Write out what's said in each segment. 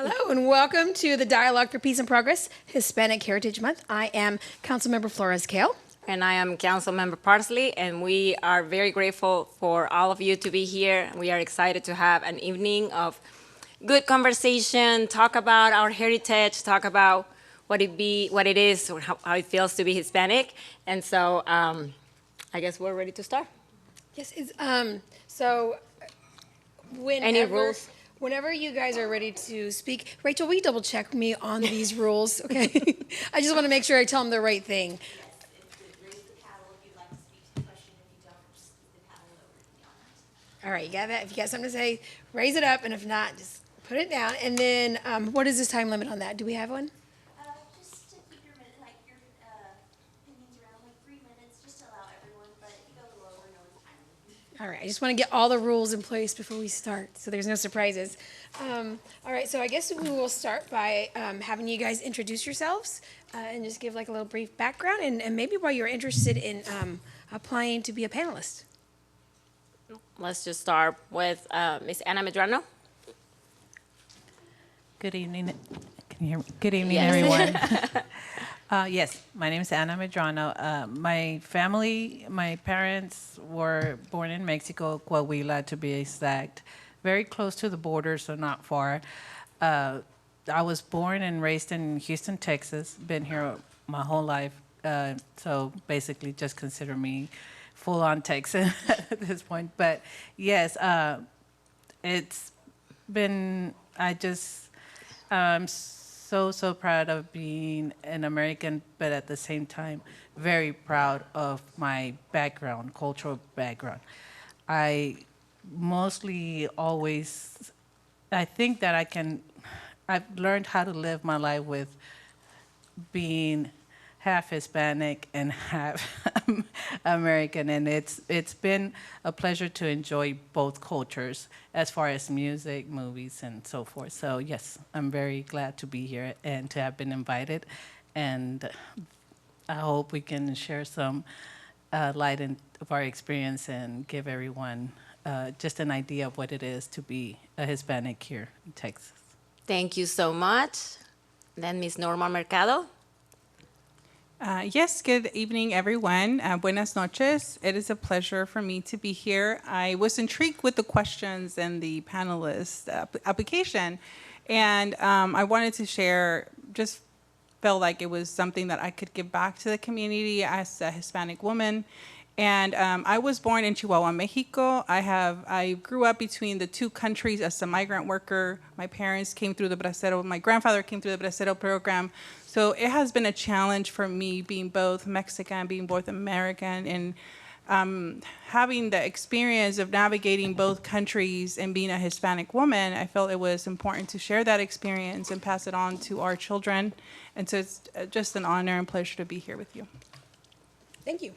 Hello and welcome to the Dialogue for Peace and Progress Hispanic Heritage Month. I am Councilmember Flores Kale. And I am Councilmember Parsley, and we are very grateful for all of you to be here. We are excited to have an evening of good conversation, talk about our heritage, talk about what it is, or how it feels to be Hispanic. And so I guess we're ready to start. Yes, so whenever, Any rules? Whenever you guys are ready to speak, Rachel, will you double check me on these rules? Okay, I just want to make sure I tell them the right thing. All right, you got that? If you got something to say, raise it up, and if not, just put it down. And then, what is this time limit on that? Do we have one? Just to keep your opinions around 3 minutes, just to allow everyone. But if you go lower, no one's time. All right, I just want to get all the rules in place before we start, so there's no surprises. All right, so I guess we will start by having you guys introduce yourselves and just give like a little brief background, and maybe why you're interested in applying to be a panelist. Let's just start with Ms. Ana Medrano. Good evening. Can you hear me? Good evening, Yes. everyone. Yes, my name is Ana Medrano. My family, my parents were born in Mexico, Coahuila to be exact, very close to the border, so not far. I was born and raised in Houston, Texas. Been here my whole life, so basically just consider me full-on Texan at this point. But yes, it's been, I'm so proud of being an American, but at the same time, very proud of my background, cultural background. I mostly always, I think that I've learned how to live my life with being half Hispanic and half American, and it's been a pleasure to enjoy both cultures as far as music, movies, and so forth. So yes, I'm very glad to be here and to have been invited, and I hope we can share some light of our experience and give everyone just an idea of what it is to be a Hispanic here in Texas. Thank you so much. Then Ms. Norma Mercado. Yes, good evening, everyone. Buenas noches. It is a pleasure for me to be here. I was intrigued with the questions and the panelist application, and I wanted to share, just felt like it was something that I could give back to the community as a Hispanic woman. And I was born in Chihuahua, Mexico. I grew up between the two countries as a migrant worker. My parents came through the Bracero, my grandfather came through the Bracero program. So it has been a challenge for me being both Mexican, being both American, and having the experience of navigating both countries and being a Hispanic woman. I felt it was important to share that experience and pass it on to our children. And so it's just an honor and pleasure to be here with you. Thank you.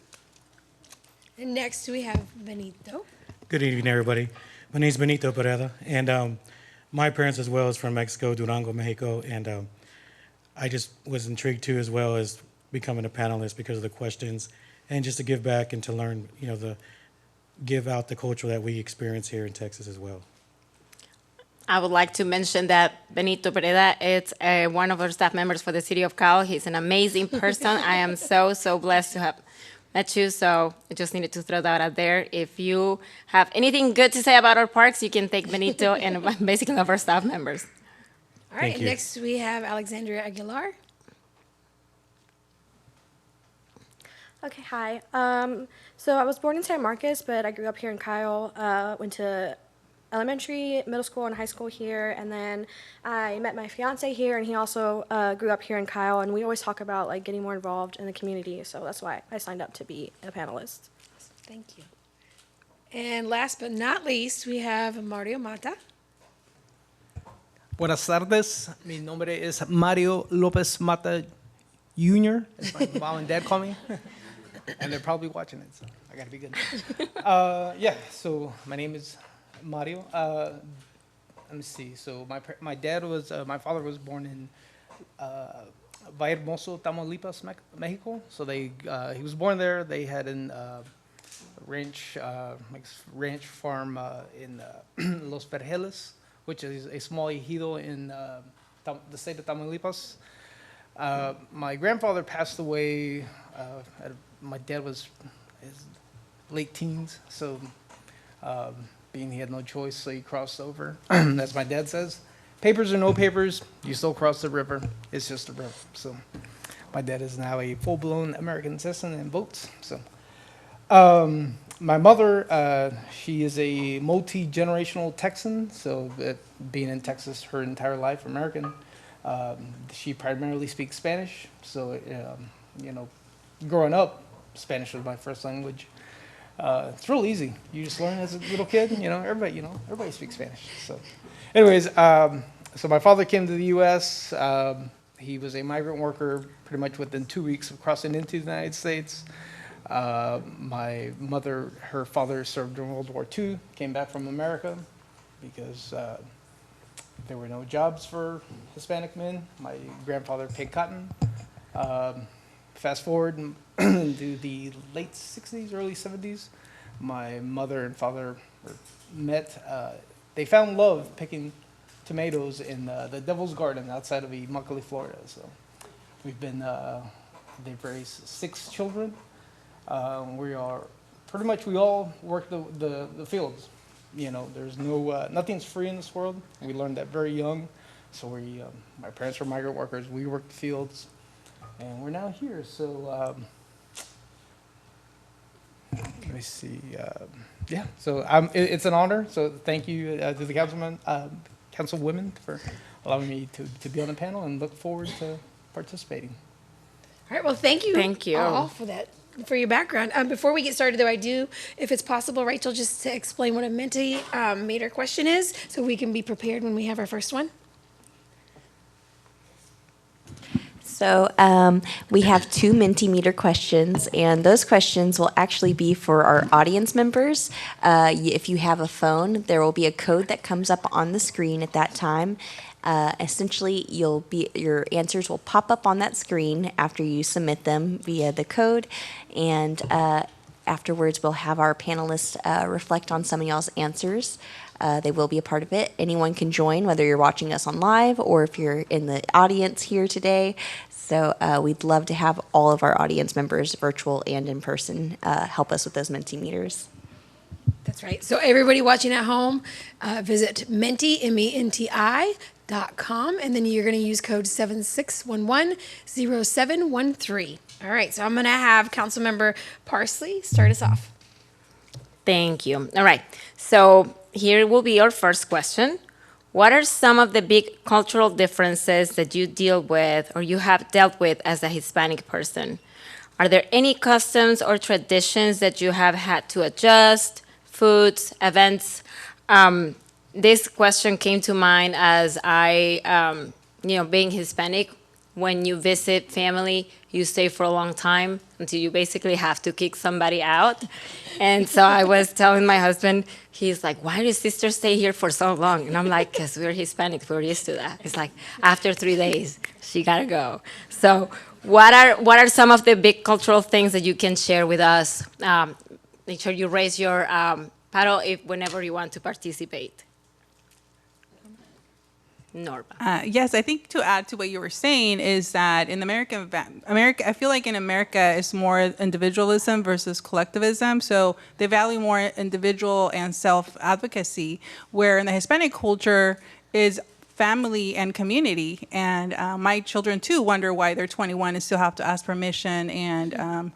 And next we have Benito. Good evening, everybody. My name is Benito Pereda, and my parents as well is from Mexico, Durango, Mexico, and I just was intrigued too, as well as becoming a panelist because of the questions, and just to give back and to learn, give out the culture that we experience here in Texas as well. I would like to mention that Benito Pereda is one of our staff members for the city of Cal. He's an amazing person. I am so blessed to have met you, so I just needed to throw that out there. If you have anything good to say about our parks, you can thank Benito and basically of our staff members. All right, Thank and you. next we have Alexandria Aguilar. Okay, hi. So I was born in San Marcos, but I grew up here in Kyle. Went to elementary, middle school, and high school here, and then I met my fiance here, and he also grew up here in Kyle. And we always talk about like getting more involved in the community, so that's why I signed up to be a panelist. Thank you. And last but not least, we have Mario Mata. Buenas tardes. Mi nombre es Mario Lopez Mata Jr., as my mom and dad call me. And they're probably watching it, so I gotta be good. So my name is Mario. Let me see. So my father was born in Vallehermoso, Tamaulipas, Mexico. So he was born there. They had an ranch farm in Los Vergeles, which is a small ejido in the state of Tamaulipas. My grandfather passed away. My dad was his late teens, so being he had no choice, so he crossed over. As my dad says, papers or no papers, you still cross the river. It's just a river. So my dad is now a full-blown American citizen and votes. So my mother, she is a multi-generational Texan. So being in Texas her entire life, American. She primarily speaks Spanish. So growing up, Spanish was my first language. It's real easy. You just learn as a little kid. Everybody speaks Spanish. So, anyways, so my father came to the U.S. He was a migrant worker pretty much within 2 weeks of crossing into the United States. My mother, her father served in World War II, came back from America because there were no jobs for Hispanic men. My grandfather picked cotton. Fast forward to the late 60s, early 70s, my mother and father met. They found love picking tomatoes in the Devil's Garden outside of Immokalee, Florida. So we've been, they've raised 6 children. We all work the fields. There's nothing's free in this world. We learned that very young. So my parents were migrant workers. We worked the fields. And we're now here, so let me see. So it's an honor. So thank you to the councilwomen for allowing me to be on the panel, and look forward to participating. All right, well, thank you. Thank you. All for that, for your background. Before we get started, though, I do, if it's possible, Rachel, just to explain what a Mentimeter question is, so we can be prepared when we have our first one. So we have 2 Mentimeter questions, and those questions will actually be for our audience members. If you have a phone, there will be a code that comes up on the screen at that time. Essentially, your answers will pop up on that screen after you submit them via the code, and afterwards we'll have our panelists reflect on some of y'all's answers. They will be a part of it. Anyone can join, whether you're watching us on live or if you're in the audience here today. So we'd love to have all of our audience members, virtual and in person, help us with those Mentimeters. That's right. So everybody watching at home, visit menti.com, and then you're going to use code 76110713. All right. So I'm going to have Councilmember Parsley start us off. Thank you. All right. So here will be our first question. What are some of the big cultural differences that you deal with or you have dealt with as a Hispanic person? Are there any customs or traditions that you have had to adjust, foods, events? This question came to mind as being Hispanic, when you visit family, you stay for a long time until you basically have to kick somebody out. And so I was telling my husband, he's like, why does sister stay here for so long? And I'm like, because we're Hispanic, we're used to that. It's like, after 3 days, she gotta go. So what are some of the big cultural things that you can share with us? Make sure you raise your paddle whenever you want to participate. Norma. Yes, I think to add to what you were saying is that in America, I feel like in America it's more individualism versus collectivism. So they value more individual and self-advocacy, where in the Hispanic culture is family and community. And my children too wonder why they're 21 and still have to ask permission and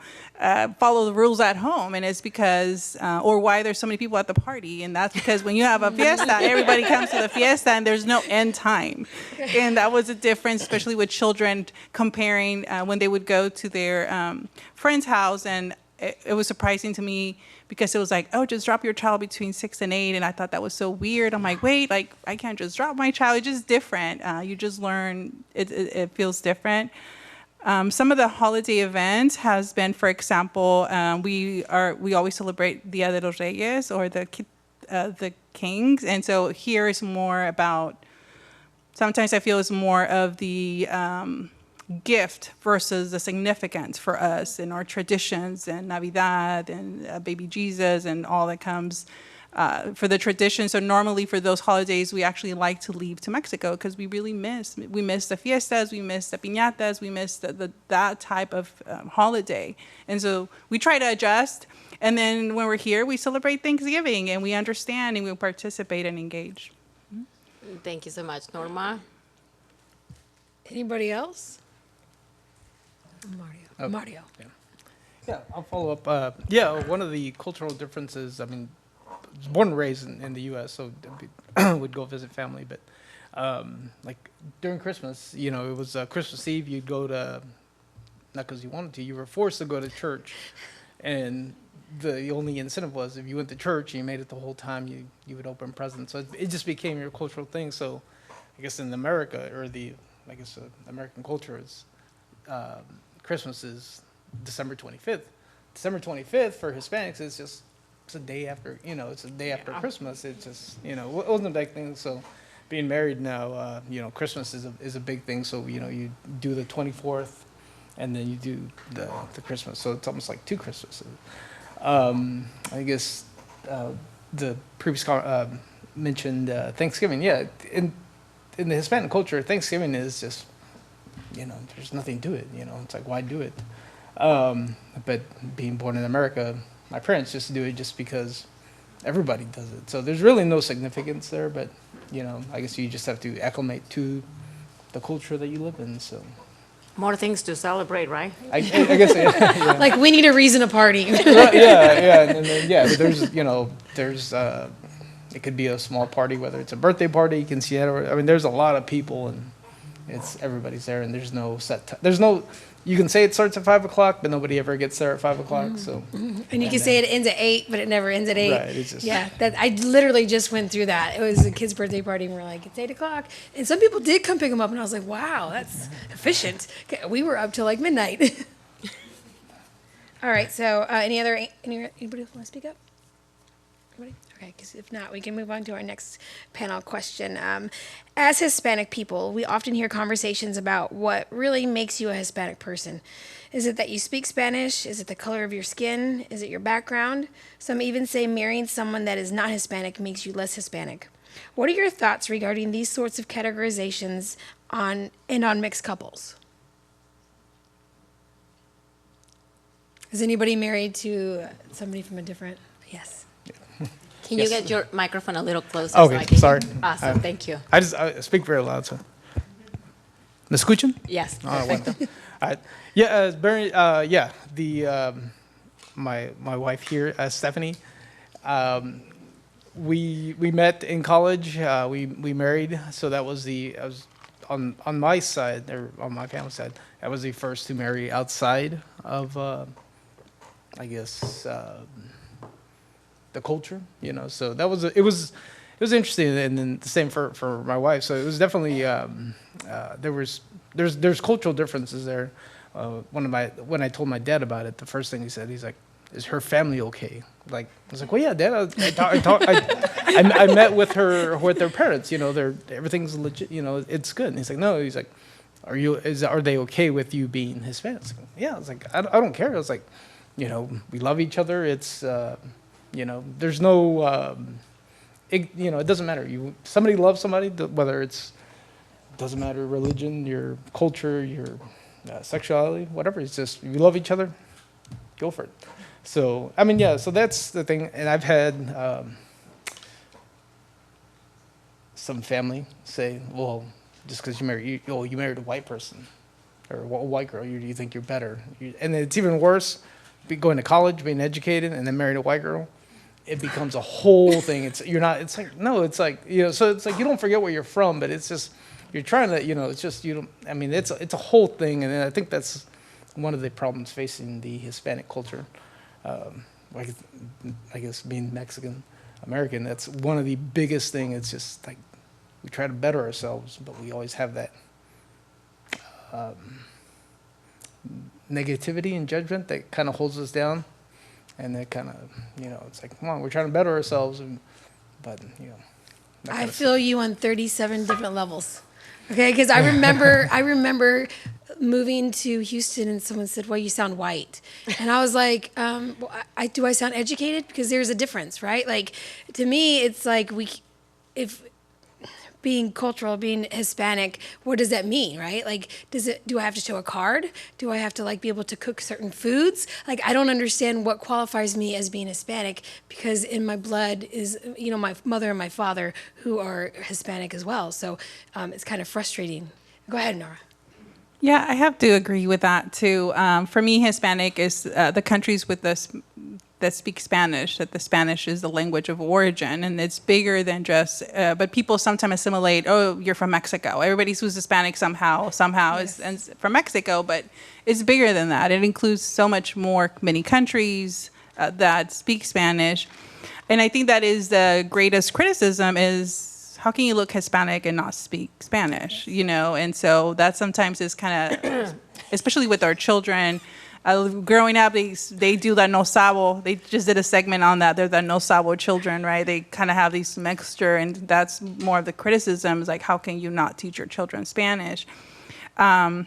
follow the rules at home. And it's because, or why there's so many people at the party. And that's because when you have a fiesta, everybody comes to the fiesta and there's no end time. And that was a difference, especially with children comparing when they would go to their friend's house. And it was surprising to me because it was like, oh, just drop your child between 6 and 8. And I thought that was so weird. I'm like, wait, like I can't just drop my child. It's just different. You just learn, it feels different. Some of the holiday events has been, for example, we always celebrate Dia de los Reyes, or the kings. And so here is more about, sometimes I feel it's more of the gift versus the significance for us in our traditions and Navidad and baby Jesus and all that comes for the tradition. So normally for those holidays, we actually like to leave to Mexico because we really miss the fiestas, we miss the piñatas, we miss that type of holiday. And so we try to adjust. And then when we're here, we celebrate Thanksgiving and we understand and we participate and engage. Thank you so much, Norma. Anybody else? Mario. Yeah, I'll follow up. Yeah, one of the cultural differences, I mean, I was born and raised in the U.S., so would go visit family. But like during Christmas, you know, it was Christmas Eve. You'd go to, not because you wanted to, you were forced to go to church. And the only incentive was if you went to church and you made it the whole time, you would open presents. So it just became your cultural thing. So I guess in America, or American culture, is Christmas is December 25th. December 25th for Hispanics is just, it's a day after, you know, it's a day after Christmas. It's just, you know, it wasn't a big thing. So being married now, you know, Christmas is a big thing. So, you know, you do the 24th and then you do the Christmas. So it's almost like two Christmases. I guess the previous mentioned Thanksgiving. Yeah, in the Hispanic culture, Thanksgiving is just, you know, there's nothing to it. You know, it's like, why do it? But being born in America, my parents just do it just because everybody does it. So there's really no significance there. But, you know, I guess you just have to acclimate to the culture that you live in. So. More things to celebrate, right? I guess, yeah. Like, we need a reason to party. Well, yeah, and then, yeah, but there's, you know, it could be a small party, whether it's a birthday party, quinceañera. I mean, there's a lot of people, and everybody's there, and there's no set time. You can say it starts at 5 o'clock, but nobody ever gets there at 5 o'clock, so. And you can say it ends at 8, but it never ends at 8. Right, it's just. Yeah, I literally just went through that. It was a kid's birthday party, and we're like, it's 8 o'clock. And some people did come pick them up, and I was like, wow, that's efficient. Okay, we were up till like midnight. All right, so anybody else want to speak up? Anybody? Okay, because if not, we can move on to our next panel question. As Hispanic people, we often hear conversations about what really makes you a Hispanic person. Is it that you speak Spanish? Is it the color of your skin? Is it your background? Some even say marrying someone that is not Hispanic makes you less Hispanic. What are your thoughts regarding these sorts of categorizations on mixed couples? Is anybody married to somebody from a different? Yes. Can you get your microphone a little closer? Okay, sorry. Awesome, thank you. I speak very loud, so. ¿Me escuchan? Yes, Ah, perfecto. bueno. All right. Yeah, Barry, yeah, my wife here, Stephanie, we met in college. We married, so I was on my side, or on my family side, I was the first to marry outside of, I guess, the culture, you know. So that was it was interesting, and then the same for my wife. So it was definitely there's cultural differences there. When I told my dad about it, the first thing he said, he's like, "Is her family okay?" Like, I was like, "Well, yeah, Dad. I met with their parents. You know, everything's legit. You know, it's good." And he's like, "No." He's like, "Are they okay with you being Hispanic?" I was like, yeah. I was like, I don't care. I was like, you know, we love each other. It's you know, there's no you know, it doesn't matter. Somebody loves somebody, whether doesn't matter religion, your culture, your sexuality, whatever. It's just, if you love each other, go for it. So, I mean, yeah, so that's the thing. And I've had some family say, well, just because you married a white person or a white girl, you think you're better. And it's even worse, going to college, being educated, and then marrying a white girl. It becomes a whole thing. It's like, you know, so it's like, you don't forget where you're from, but it's just, you're trying to, you know, it's just, you don't, I mean, it's a whole thing. And I think that's one of the problems facing the Hispanic culture. Like, I guess being Mexican American, that's one of the biggest thing. It's just like, we try to better ourselves, but we always have that negativity and judgment that kind of holds us down. And that kind of, you know, it's like, come on, we're trying to better ourselves, but, you know. I feel you on 37 different levels. Okay, because I remember moving to Houston and someone said, well, you sound white. And I was like, well, do I sound educated? Because there's a difference, right? Like, to me, it's like if being cultural, being Hispanic, what does that mean, right? Like, do I have to show a card? Do I have to like be able to cook certain foods? Like, I don't understand what qualifies me as being Hispanic because in my blood is, my mother and my father who are Hispanic as well. So it's kind of frustrating. Go ahead, Nora. Yeah, I have to agree with that too. For me, Hispanic is the countries with us that speak Spanish, that the Spanish is the language of origin, and it's bigger than just, but people sometimes assimilate, oh, you're from Mexico. Everybody who's Hispanic somehow Yes. is from Mexico, but it's bigger than that. It includes so much more, many countries that speak Spanish. And I think that is the greatest criticism is, how can you look Hispanic and not speak Spanish, And so that sometimes is kind of, especially with our children, growing up, they do that no sabo. They just did a segment on that. They're the no sabo children, right? They kind of have these mixture, and that's more of the criticism is like, how can you not teach your children Spanish? I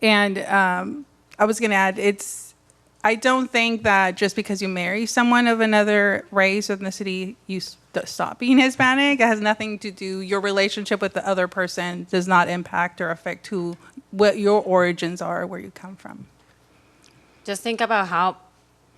was going to add, I don't think that just because you marry someone of another race or ethnicity, you stop being Hispanic. It has nothing to do, your relationship with the other person does not impact or affect what your origins are, where you come from. Just think about how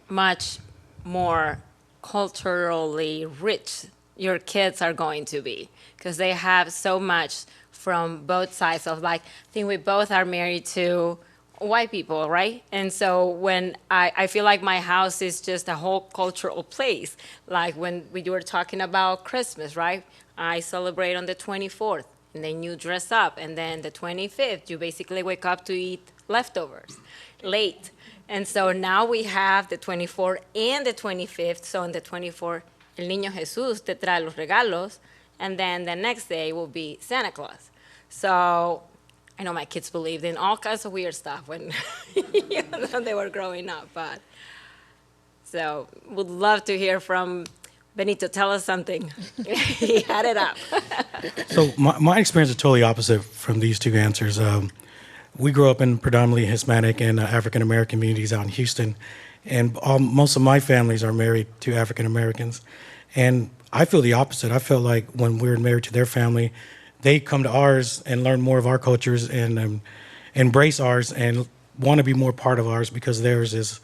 much more culturally rich your kids are going to be because they have so much from both sides of like, I think we both are married to white people, right? And so when I feel like my house is just a whole cultural place, like when we were talking about Christmas, right? I celebrate on the 24th and then you dress up and then the 25th, you basically wake up to eat leftovers late. And so now we have the 24th and the 25th. So on the 24th, El Niño Jesús te trae los regalos. And then the next day will be Santa Claus. So I know my kids believed in all kinds of weird stuff when they were growing up. But so would love to hear from Benito. Tell us something. He had it up. So my experience is totally opposite from these two answers. We grew up in predominantly Hispanic and African American communities out in Houston, and most of my families are married to African Americans. And I feel the opposite. I felt like when we were married to their family, they come to ours and learn more of our cultures and embrace ours and want to be more part of ours because theirs is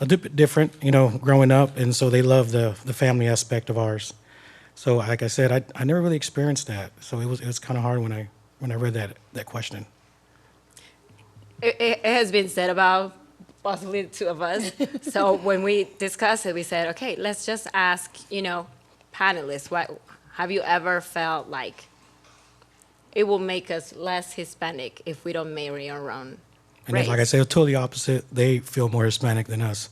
a bit different, growing up, and so they love the family aspect of ours. So, like I said, I never really experienced that. So it was kind of hard when I read that question. It has been said about possibly the two of us. So when we discussed it, we said, okay, let's just ask, panelists, what have you ever felt like it will make us less Hispanic if we don't marry our own And race? like I said, totally opposite. They feel more Hispanic than us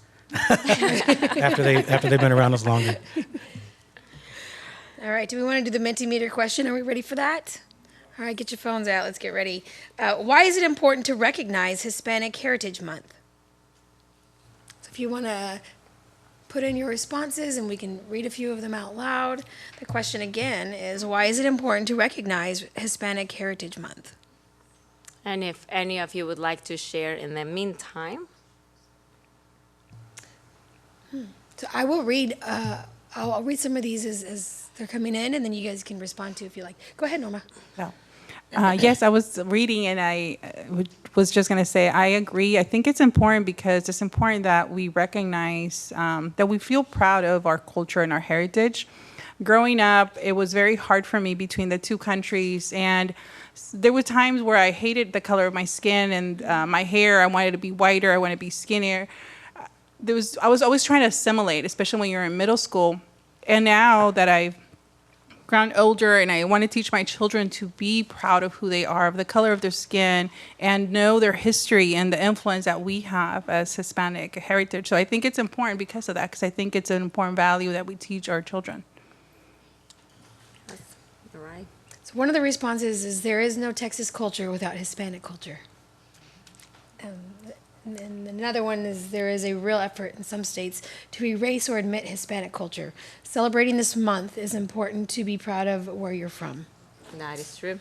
after they've been around us longer. All right, do we want to do the Mentimeter question? Are we ready for that? All right, get your phones out. Let's get ready. Why is it important to recognize Hispanic Heritage Month? So if you want to put in your responses and we can read a few of them out loud. The question again is, why is it important to recognize Hispanic Heritage Month? And if any of you would like to share in the meantime. So I will read, I'll read some of these as they're coming in, and then you guys can respond to if you like. Go ahead, Norma. No. Yes, I was reading and I was just going to say, I agree. I think it's important because it's important that we recognize that we feel proud of our culture and our heritage. Growing up, it was very hard for me between the two countries, and there were times where I hated the color of my skin and my hair. I wanted to be whiter. I wanted to be skinnier. I was always trying to assimilate, especially when you're in middle school. And now that I've grown older and I want to teach my children to be proud of who they are, of the color of their skin, and know their history and the influence that we have as Hispanic heritage. So I think it's important because of that, because I think it's an important value that we teach our children. All right. So one of the responses is there is no Texas culture without Hispanic culture. And another one is there is a real effort in some states to erase or admit Hispanic culture. Celebrating this month is important to be proud of where you're from. That is true.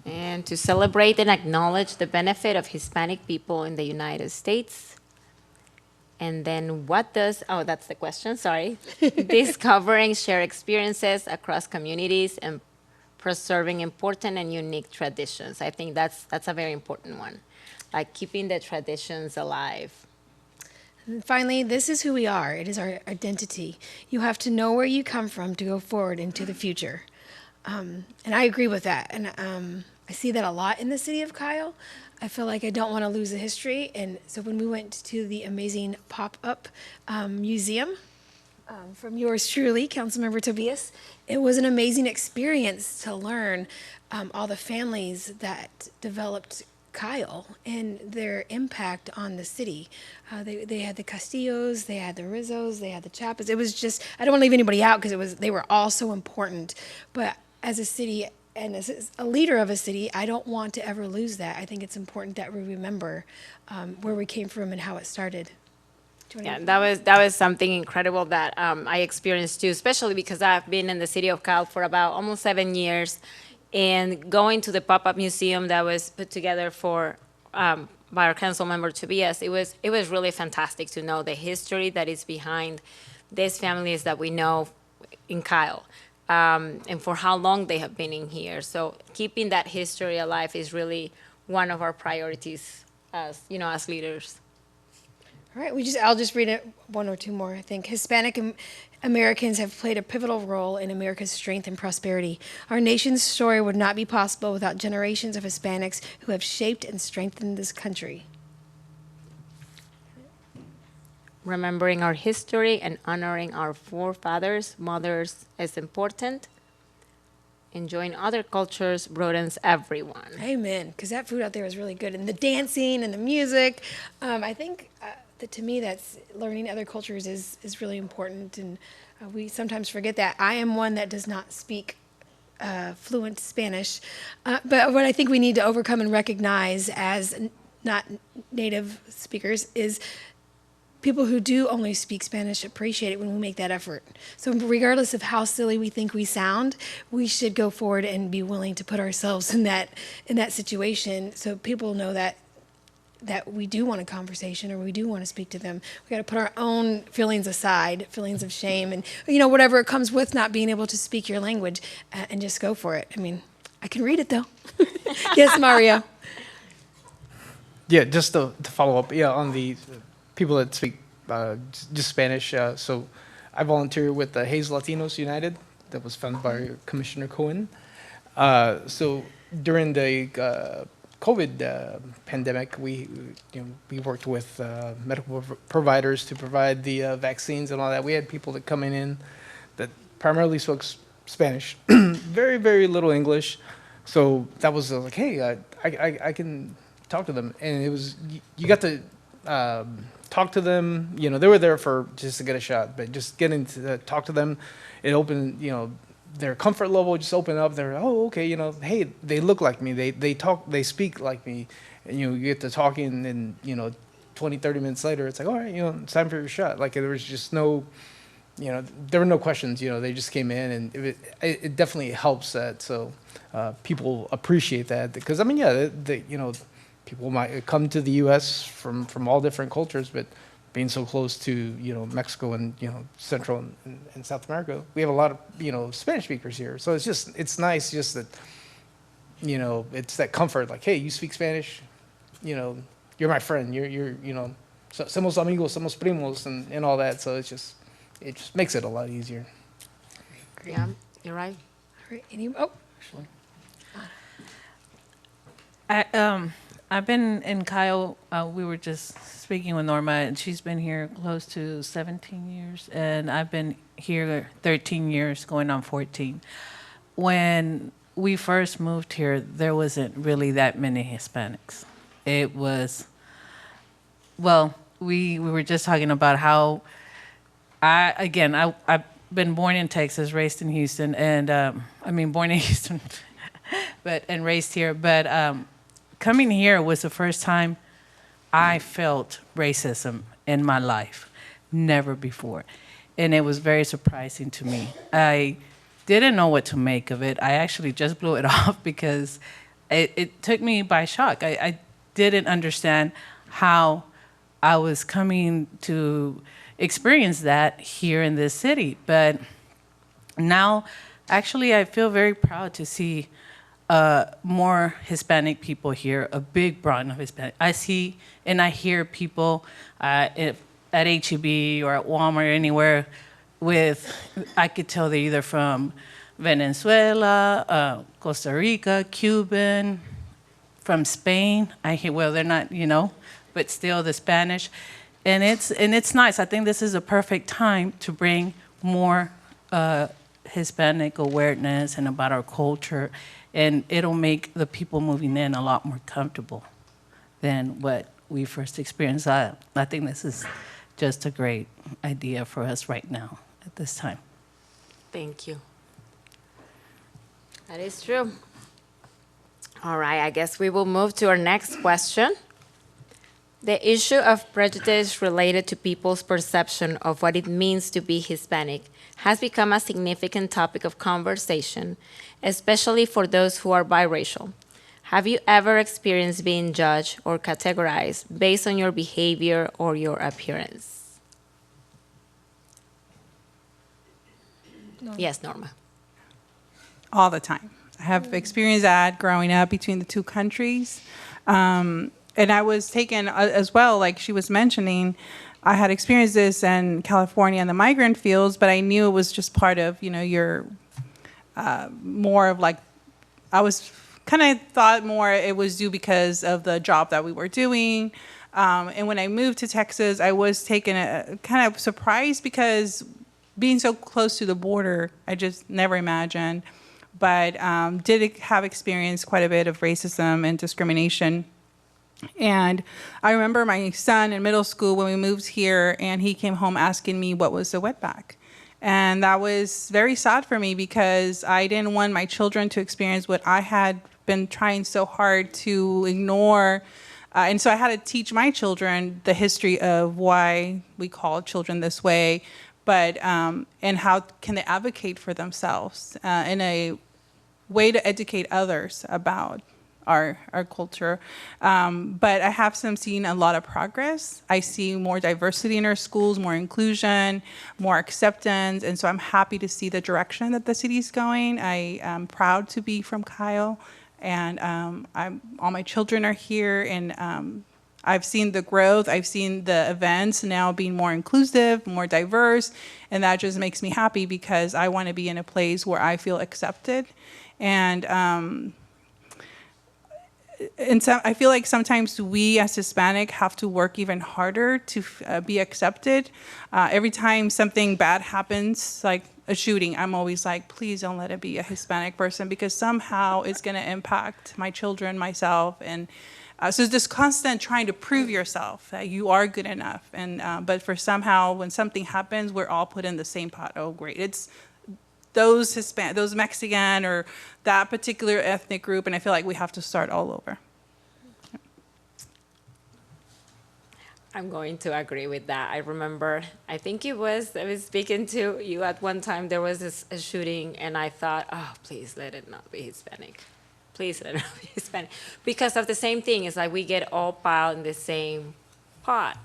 And to celebrate and acknowledge the benefit of Hispanic people in the United States. And then what does, oh, that's the question, sorry. Discovering shared experiences across communities and preserving important and unique traditions. I think that's a very important one, like keeping the traditions alive. And finally, this is who we are. It is our identity. You have to know where you come from to go forward into the future. And I agree with that. And I see that a lot in the city of Kyle. I feel like I don't want to lose the history. And so when we went to the amazing pop-up museum from yours truly, Councilmember Tobias, it was an amazing experience to learn all the families that developed Kyle and their impact on the city. They had the Castillos, they had the Rizzos, they had the Chapas. It was just, I don't want to leave anybody out because they were all so important. But as a city and as a leader of a city, I don't want to ever lose that. I think it's important that we remember where we came from and how it started. Yeah, that was something incredible that I experienced too, especially because I've been in the city of Cal for about almost 7 years, and going to the pop-up museum that was put together for by our council member Tobias, it was really fantastic to know the history that is behind these families that we know in Kyle, and for how long they have been in here. So keeping that history alive is really one of our priorities as leaders. All right, I'll just read it one or two more. I think Hispanic Americans have played a pivotal role in America's strength and prosperity. Our nation's story would not be possible without generations of Hispanics who have shaped and strengthened this country. Remembering our history and honoring our forefathers, mothers is important. Enjoying other cultures broadens everyone. Amen, because that food out there is really good. And the dancing and the music. I think that to me, that's learning other cultures is really important. And we sometimes forget that. I am one that does not speak fluent Spanish. But what I think we need to overcome and recognize as not native speakers is people who do only speak Spanish appreciate it when we make that effort. So regardless of how silly we think we sound, we should go forward and be willing to put ourselves in that situation so people know that we do want a conversation or we do want to speak to them. We got to put our own feelings aside, feelings of shame and whatever it comes with not being able to speak your language, and just go for it. I mean, I can read it though. Yes, Mario. Yeah, just to follow up, on the people that speak just Spanish. So I volunteer with the Hayes Latinos United that was founded by Commissioner Cohen. So during the COVID pandemic, we worked with medical providers to provide the vaccines and all that. We had people that coming in that primarily spoke Spanish, very, very little English. So that was like, hey, I can talk to them. And it was, you got to talk to them. They were there for just to get a shot, but just getting to talk to them, it opened, their comfort level just opened up. They're, oh, okay, hey, they look like me. They talk, they speak like me. And, you get to talking and, 20, 30 minutes later, it's like, all right, it's time for your shot. Like there was just no, there were no questions, they just came in, and it definitely helps that. So people appreciate that because, I mean, yeah, people might come to the U.S. from all different cultures, but being so close to Mexico and Central and South America, we have a lot of Spanish speakers here. So it's nice just that it's that comfort. Like, hey, you speak Spanish, you're my friend. You're somos amigos, somos primos, and all that. So it just makes it a lot easier. Yeah, you're right. All right. I've been in Kyle. We were just speaking with Norma, and she's been here close to 17 years, and I've been here 13 years, going on 14. When we first moved here, there wasn't really that many Hispanics. It was, well, we were just talking about how I've been born in Texas, raised in Houston, and born in Houston, and raised here, but. Coming here was the first time I felt racism in my life, never before. And it was very surprising to me. I didn't know what to make of it. I actually just blew it off because it took me by shock. I didn't understand how I was coming to experience that here in this city. But now, actually, I feel very proud to see more Hispanic people here, a big broad of Hispanic. I see and I hear people at HEB or at Walmart or anywhere with, I could tell they're either from Venezuela, Costa Rica, Cuban, from Spain. I hear, well, they're not, but still the Spanish. And it's nice. I think this is a perfect time to bring more Hispanic awareness and about our culture, and it'll make the people moving in a lot more comfortable than what we first experienced. I think this is just a great idea for us right now at this time. Thank you. That is true. All right, I guess we will move to our next question. The issue of prejudice related to people's perception of what it means to be Hispanic has become a significant topic of conversation, especially for those who are biracial. Have you ever experienced being judged or categorized based on your behavior or your appearance? No. Yes, Norma. All the time. I have experienced that growing up between the two countries. And I was taken as well, like she was mentioning, I had experienced this in California in the migrant fields, but I knew it was just part of, your more of like, I was kind of thought more it was due because of the job that we were doing. And when I moved to Texas, I was taken kind of surprised because being so close to the border, I just never imagined. But did have experienced quite a bit of racism and discrimination. And I remember my son in middle school when we moved here, and he came home asking me what was a wetback. And that was very sad for me because I didn't want my children to experience what I had been trying so hard to ignore. And so I had to teach my children the history of why we call children this way, but and how can they advocate for themselves in a way to educate others about our culture. But I have seen a lot of progress. I see more diversity in our schools, more inclusion, more acceptance, and so I'm happy to see the direction that the city's going. I am proud to be from Kyle, and all my children are here, and I've seen the growth. I've seen the events now being more inclusive, more diverse, and that just makes me happy because I want to be in a place where I feel accepted. And so I feel like sometimes we as Hispanic have to work even harder to be accepted. Every time something bad happens, like a shooting, I'm always like, please don't let it be a Hispanic person because somehow it's going to impact my children, myself. And so it's this constant trying to prove yourself that you are good enough. And but for somehow when something happens, we're all put in the same pot. Oh, great. It's those Mexican or that particular ethnic group, and I feel like we have to start all over. I'm going to agree with that. I remember, I think I was speaking to you at one time, there was a shooting, and I thought, oh, please let it not be Hispanic. Please let it not be Hispanic. Because of the same thing, it's like we get all piled in the same pot,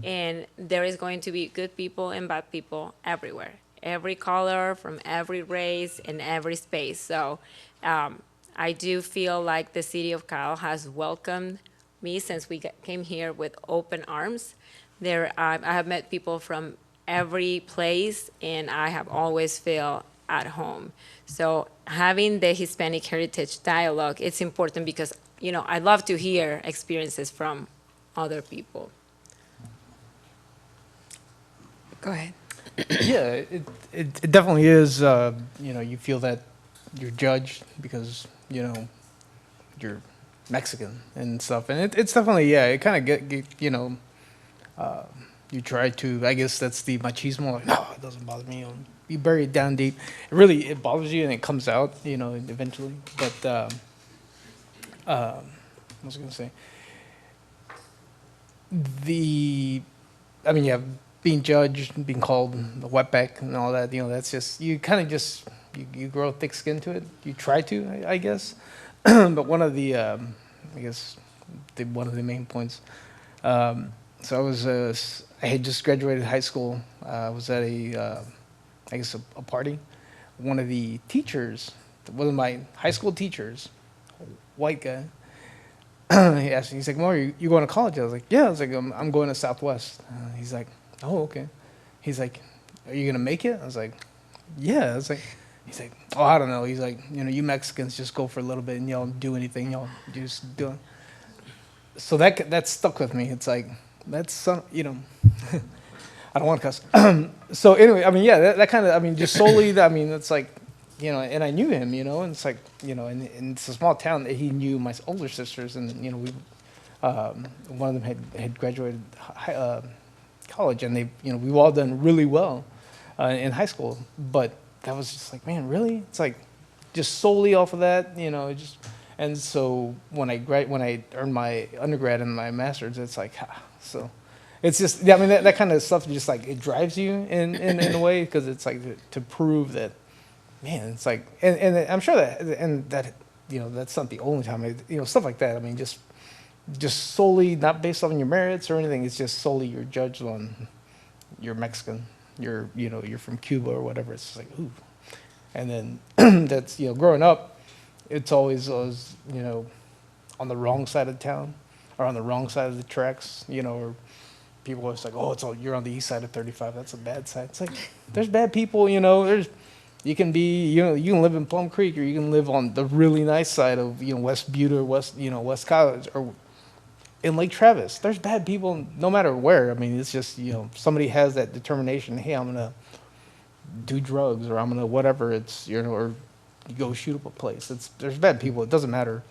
and there is going to be good people and bad people everywhere. Every color, from every race, in every space. So I do feel like the city of Kyle has welcomed me since we came here with open arms. I have met people from every place, and I have always felt at home. So having the Hispanic Heritage Dialogue, it's important because, I love to hear experiences from other people. Go ahead. Yeah, it definitely is. You feel that you're judged because you're Mexican and stuff, and it's definitely it kind of you try to. I guess that's the machismo. Like, no, it doesn't bother me. You bury it down deep. It bothers you, and it comes out. Eventually. But what was I gonna say? Being judged, being called a wetback and all that, that's just, you kind of just, you grow thick skin to it. You try to, I guess. but one of the, I guess, one of the main points. So I had just graduated high school. I was at I guess a party. One of the teachers, one of my high school teachers, white guy, he asked me, he's like, "Mario, you going to college?" I was like, "Yeah." I was like, I'm going to Southwest." He's like, "Oh, okay." He's like, "Are you gonna make it?" I was like, "Yeah." I was like, he's like, "Oh, I don't know." He's like, "You Mexicans just go for a little bit and y'all do anything, y'all just do it." So that stuck with me. It's like, that's some, I don't want to cuss. So anyway, I mean, yeah, that kind of, I mean, just solely that, I mean, it's like, and I knew him, and it's like, and it's a small town that he knew my older sisters, and, we, one of them had graduated college, and they, we've all done really well in high school, but that was just like, man, really? It's like, just solely off of that, and so when I earned my undergrad and my master's, it's like, so. It's just, yeah, I mean, that kind of stuff just like, it drives you in a way, because it's like to prove that, man, it's like, and I'm sure that, that's not the only time, stuff like that. I mean, just solely not based on your merits or anything. It's just solely you're judged on, you're Mexican, you're from Cuba or whatever. It's just like, ooh. And then that's, growing up, it's always, on the wrong side of town or on the wrong side of the tracks, or people are always like, "Oh, you're on the east side of 35. That's a bad side." It's like, there's bad people, you can be, you can live in Plum Creek, or you can live on the really nice side of, West Butte or West College, or in Lake Travis. There's bad people no matter where. I mean, it's just, somebody has that determination. Hey, I'm gonna do drugs, or I'm gonna whatever. It's, or you go shoot up a place. There's bad people. It doesn't matter.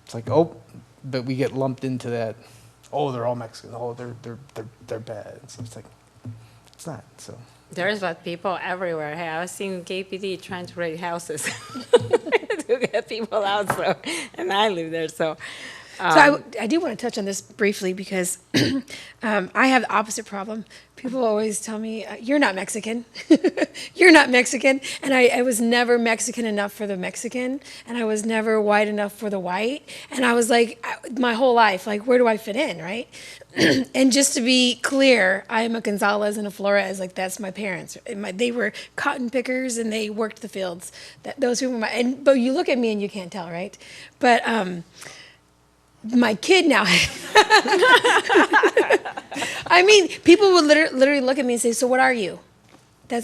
It's like, oh, but we get lumped into that. Oh, they're all Mexican. Oh, they're bad. So it's like, it's not. So There's bad people everywhere. Hey, I was seeing KPD trying to rent houses to get people out. So, and I live there. So, I do want to touch on this briefly because I have the opposite problem. People always tell me, "You're not Mexican. You're not Mexican." And I was never Mexican enough for the Mexican, and I was never white enough for the white. And I was like, my whole life, like, where do I fit in, right? And just to be clear, I am a Gonzalez and a Flores. Like, that's my parents. They were cotton pickers, and they worked the fields. Those who were but you look at me and you can't tell, right? But my kid now. I mean, people would literally look at me and say, "So what are you?"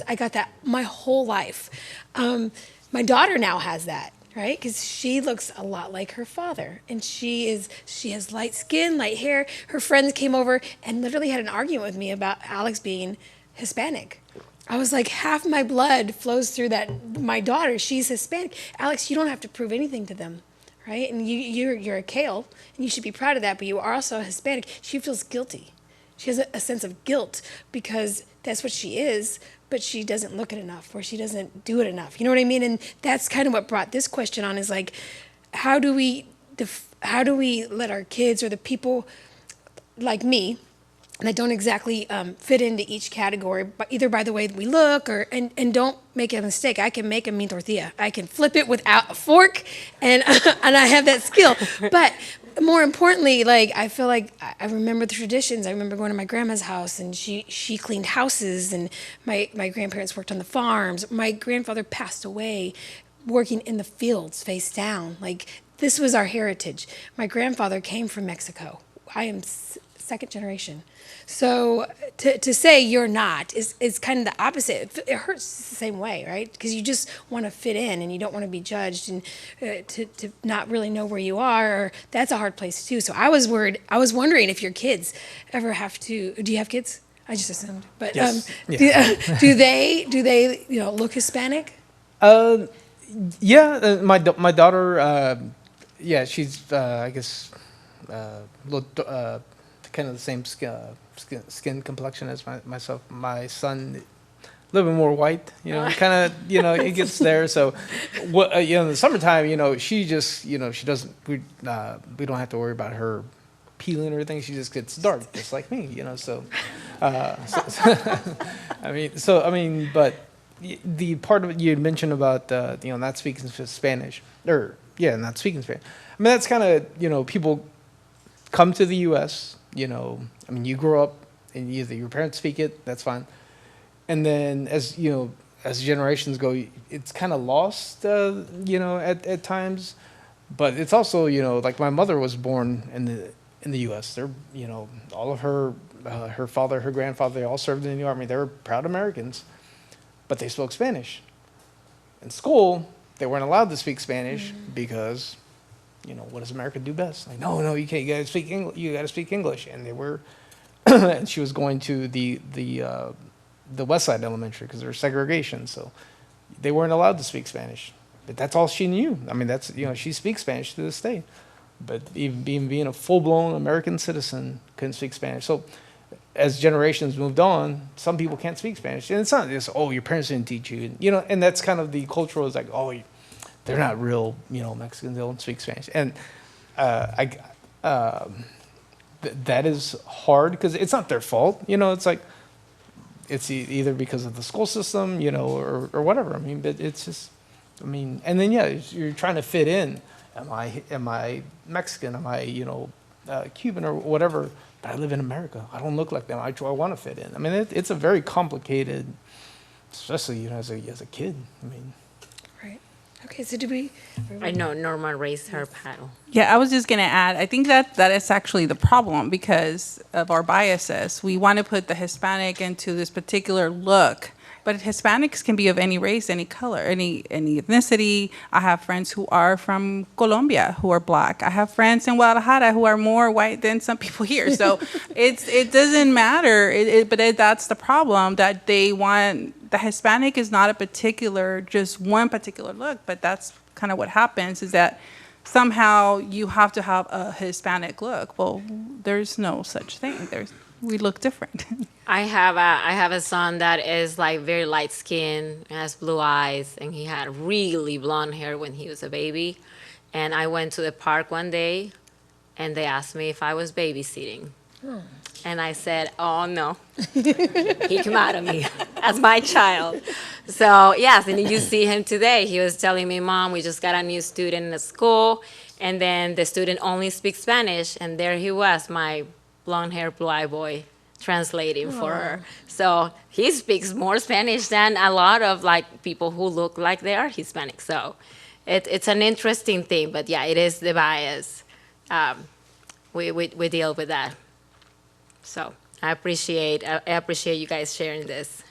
I got that my whole life. My daughter now has that, right? Because she looks a lot like her father, and she has light skin, light hair. Her friends came over and literally had an argument with me about Alex being Hispanic. I was like, half my blood flows through my daughter. She's Hispanic. Alex, you don't have to prove anything to them. Right? And you're a Kale, and you should be proud of that, but you are also Hispanic. She feels guilty. She has a sense of guilt because that's what she is, but she doesn't look it enough, or she doesn't do it enough. You know what I mean? And that's kind of what brought this question on, is like, how do we let our kids, or the people like me, that don't exactly fit into each category, but either by the way that we look, and don't make a mistake. I can make a mean tortilla. I can flip it without a fork, and and I have that skill. But more importantly, like, I feel like I remember the traditions. I remember going to my grandma's house, and she cleaned houses, and my grandparents worked on the farms. My grandfather passed away working in the fields, face down. Like, this was our heritage. My grandfather came from Mexico. I am second generation. So to say you're not is kind of the opposite. It hurts the same way, right? Because you just want to fit in, and you don't want to be judged, and to not really know where you are. Or that's a hard place too. So I was worried. I was wondering if your kids ever have to. Do you have kids? I just assumed. But yes. Do they look Hispanic? Yeah, my daughter, yeah, she's I guess kind of the same skin complexion as myself. My son, a little bit more white, kind of, it gets there. So, in the summertime, she just, she doesn't. We don't have to worry about her peeling or anything. She just gets dark, just like me, So, I mean, but the part of it you mentioned about, not speaking Spanish, or yeah, not speaking Spanish. I mean, that's kind of, people come to the U.S., I mean, you grow up and either your parents speak it, that's fine. And then as generations go, it's kind of lost, at times. But it's also, like my mother was born in the U.S. They're, all of her father, her grandfather, they all served in the Army. They were proud Americans, but they spoke Spanish. In school, they weren't allowed to speak Spanish because, what does America do best? Like, no, you can't. You got to speak English. You got to speak English. And they were, and she was going to the West Side Elementary because there was segregation, so they weren't allowed to speak Spanish. But that's all she knew. I mean, that's she speaks Spanish to this day. But even being a full-blown American citizen, couldn't speak Spanish. So as generations moved on, some people can't speak Spanish. And it's not just, your parents didn't teach you. And that's kind of the cultural is like, they're not real, Mexicans, they don't speak Spanish. And that is hard because it's not their fault. It's like, it's either because of the school system, or whatever. I mean, but it's just, and then, you're trying to fit in. Am I Mexican? Am I, Cuban or whatever? But I live in America. I don't look like them. I want to fit in. I mean, it's a very complicated, especially, as a kid. I mean. Right. Okay, so do we? I know Norma raised her paddle. Yeah, I was just going to add, I think that is actually the problem because of our biases. We want to put the Hispanic into this particular look, but Hispanics can be of any race, any color, any ethnicity. I have friends who are from Colombia who are black. I have friends in Guadalajara who are more white than some people here. So it doesn't matter, but that's the problem, that they want. The Hispanic is not a particular, just one particular look, but that's kind of what happens is that somehow you have to have a Hispanic look. Well, there's no such thing. We look different. I have a son that is like very light skinned, has blue eyes, and he had really blonde hair when he was a baby. And I went to the park one day, and they asked me if I was babysitting. Oh. And I said, oh, no. He came out of me as my child. So, yes, and you see him today. He was telling me, Mom, we just got a new student in the school, and then the student only speaks Spanish, and there he was, my blonde-haired, blue-eyed boy, translating for her. So he speaks more Spanish than a lot of, people who look like they are Hispanic. So it's an interesting thing, but, yeah, it is the bias. We deal with that. So I appreciate you guys sharing this.